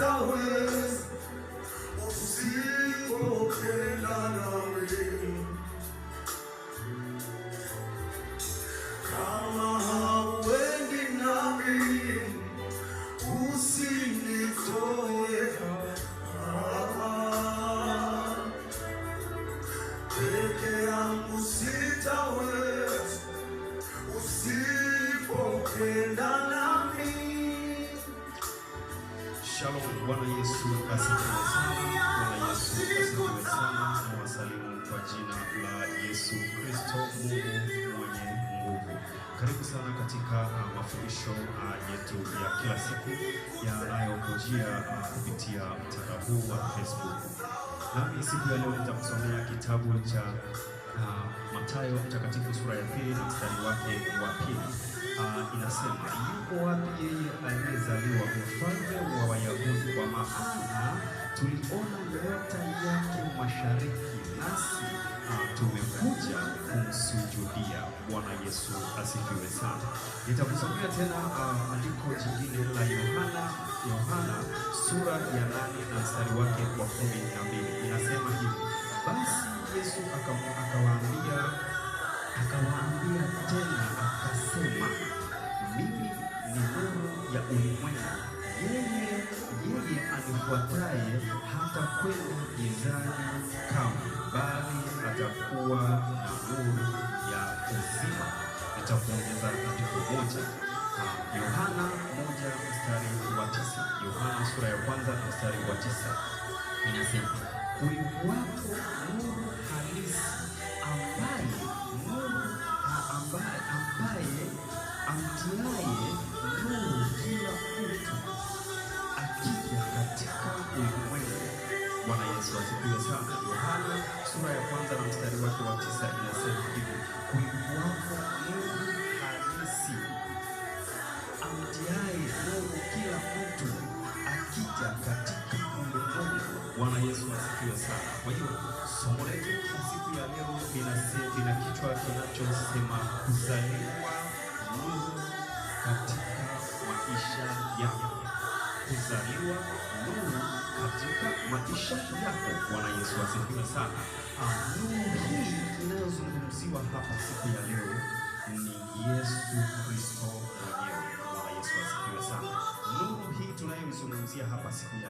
sitaweza usipopenda nami. Kama hauendi nami, usinitoe hapa. Peke yangu sitaweza usipopenda nami. Shalom, Bwana Yesu asifiwe sana. Bwana Yesu asifiwe sana. Na wasalimu kwa jina la Yesu Kristo, Mungu mwenye nguvu. Karibu sana katika mafundisho yetu ya kila siku yanayokujia kupitia mtandao huu wa Facebook. Nami siku ya leo nitakusomea kitabu cha Mathayo mtakatifu sura ya 2 na mstari wake wa 2. Inasema, yuko wapi yeye aliyezaliwa mfalme wa Wayahudi? Kwa maana tuliona nyota yake mashariki, nasi tumekuja kumsujudia. Bwana Yesu asifiwe sana. Nitakusomea tena andiko jingine la Yohana sura ya 8 na mstari wake wa 12. Inasema hivi, basi Yesu akawaambia tena akasema, mimi ni nuru ya ulimwengu. Yeye anifuataye hata kwenda gizani kamwe, bali atakuwa na nuru ya uzima. Nitakuongeza andiko moja, Yohana 1 mstari wa 9. Yohana sura ya 1 mstari wa 9 inasema, kulikuwako nuru halisi ambaye amtiaye nuru kila mtu akija katika ulimwengu. Bwana Yesu asifiwe sana. Yohana sura ya 1 na mstari wake wa 9 inasema hivi, kulikuwako nuru halisi amtiaye nuru kila mtu akija katika ulimwengu. Bwana Yesu asifiwe sana. Kwa hiyo somo letu siku ya leo lina kichwa kinachosema kuzaliwa nuru katika maisha yako. Kuzaliwa nuru katika maisha yako. Bwana Yesu asifiwe sana. Nuru hii inayozungumziwa hapa siku ya leo ni Yesu Kristo mwenyewe. Bwana Yesu asifiwe sana. Nuru hii tunayozungumzia hapa siku ya